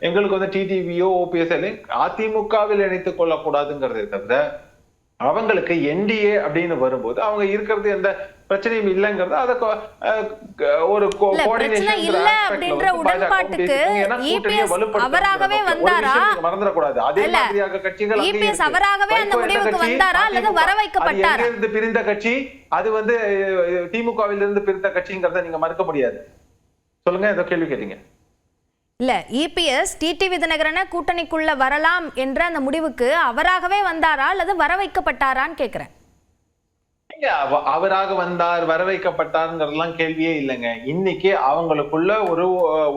எங்களுக்கு வந்து டிடிவியோ ஓபிஎஸ் அதிமுகவில் இணைத்துக் கொள்ளக்கூடாதுங்கிறதே தவிர அவங்களுக்கு என்டிஏ அப்படின்னு வரும்போது அவங்க இருக்கிறது எந்த பிரச்சனையும் இல்லைங்கிறது அத ஒரு அவராகவே வந்தாரா மறந்துடக்கூடாது. அதே மாதிரியாக கட்சிகள் அவராகவே அந்த முடிவுக்கு வந்தாரா அல்லது வர வைக்கப்பட்டாரா? பிரிந்த கட்சி அது வந்து திமுகவில் இருந்து பிரிந்த கட்சிங்கிறத நீங்க மறுக்க முடியாது. சொல்லுங்க, ஏதோ கேள்வி கேட்டீங்க. இல்ல, இபிஎஸ் டிடிவி தினகரனை கூட்டணிக்குள்ள வரலாம் என்ற அந்த முடிவுக்கு அவராகவே வந்தாரா அல்லது வர வைக்கப்பட்டாரான்னு கேக்குறேன். அவராக வந்தார், வர வைக்கப்பட்டாருங்கிறதுலாம் கேள்வியே இல்லைங்க. இன்னைக்கு அவங்களுக்குள்ள ஒரு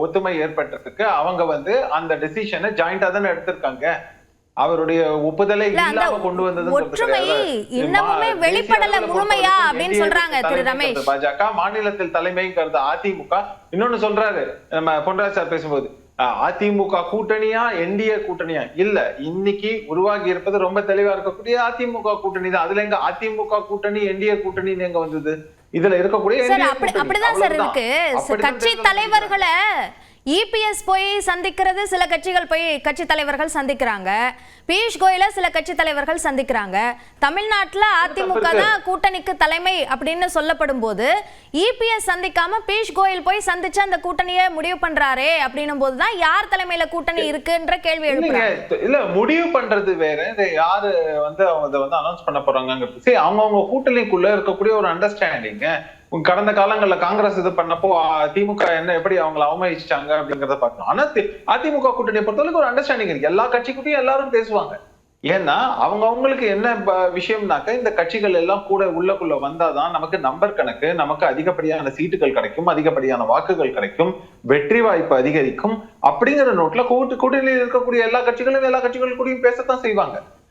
ஒத்துமை ஏற்பட்டிருக்கு. அவங்க வந்து அந்த டெசிஷனை ஜாயிண்டா தானே எடுத்திருக்காங்க. அவருடைய ஒப்புதலை இல்லாம கொண்டு வந்தது இன்னமுமே வெளிப்படல முழுமையா அப்படின்னு சொல்றாங்க திரு ரமேஷ். பாஜக மாநிலத்தில் தலைமைங்கிறது அதிமுக. இன்னொன்னு சொல்றாரு நம்ம பொன்ராஜ் சார் பேசும்போது, அதிமுக கூட்டணியா என்டிஏ கூட்டணியா? இல்ல, இன்னைக்கு உருவாகி இருப்பது ரொம்ப தெளிவா இருக்கக்கூடிய அதிமுக கூட்டணி தான். அதுல எங்க அதிமுக கூட்டணி என்டிஏ கூட்டணின்னு எங்க வந்தது? இதுல இருக்கக்கூடிய அப்படிதான் சார் இருக்கு. கட்சி தலைவர்களை இபிஎஸ் போய் சந்திக்கிறது, சில கட்சிகள் போய் கட்சி தலைவர்கள் சந்திக்கிறாங்க. பியூஷ் கோயல சில கட்சி தலைவர்கள் சந்திக்கிறாங்க. தமிழ்நாட்டுல அதிமுக தான் கூட்டணிக்கு தலைமை அப்படின்னு சொல்லப்படும் போது இபிஎஸ் சந்திக்காம பியூஷ் கோயல் போய் சந்திச்சு அந்த கூட்டணியை முடிவு பண்றாரே அப்படின்னும் போதுதான் யார் தலைமையில கூட்டணி இருக்குன்ற கேள்வி எழுப்புறாங்க. இல்ல, முடிவு பண்றது வேற, யாரு வந்து அவங்க வந்து அனௌன்ஸ் பண்ண போறாங்கிறது. சரி, அவங்கவுங்க கூட்டணிக்குள்ள இருக்கக்கூடிய ஒரு அண்டர்ஸ்டாண்டிங். கடந்த காலங்கள்ல காங்கிரஸ் இது பண்ணப்போ திமுக என்ன எப்படி அவங்களை அவமதிச்சாங்க அப்படிங்கறத பார்க்கணும். ஆனா அதிமுக கூட்டணியை பொறுத்தவரைக்கும் ஒரு அண்டர்ஸ்டாண்டிங் இருக்கு. எல்லா கட்சிக்கிட்டையும் எல்லாரும் பேசுவாங்க. ஏன்னா அவங்களுக்கு என்ன விஷயம்னாக்க, இந்த கட்சிகள் எல்லாம் கூட உள்ளக்குள்ள வந்தாதான் நமக்கு நம்பர் கணக்கு, நமக்கு அதிகப்படியான சீட்டுகள் கிடைக்கும், அதிகப்படியான வாக்குகள் கிடைக்கும், வெற்றி வாய்ப்பு அதிகரிக்கும் அப்படிங்கிற நோட்ல கூட்டணியில் இருக்கக்கூடிய எல்லா கட்சிகளும் எல்லா கட்சிகள் கூடயும் பேசத்தான் செய்வாங்க.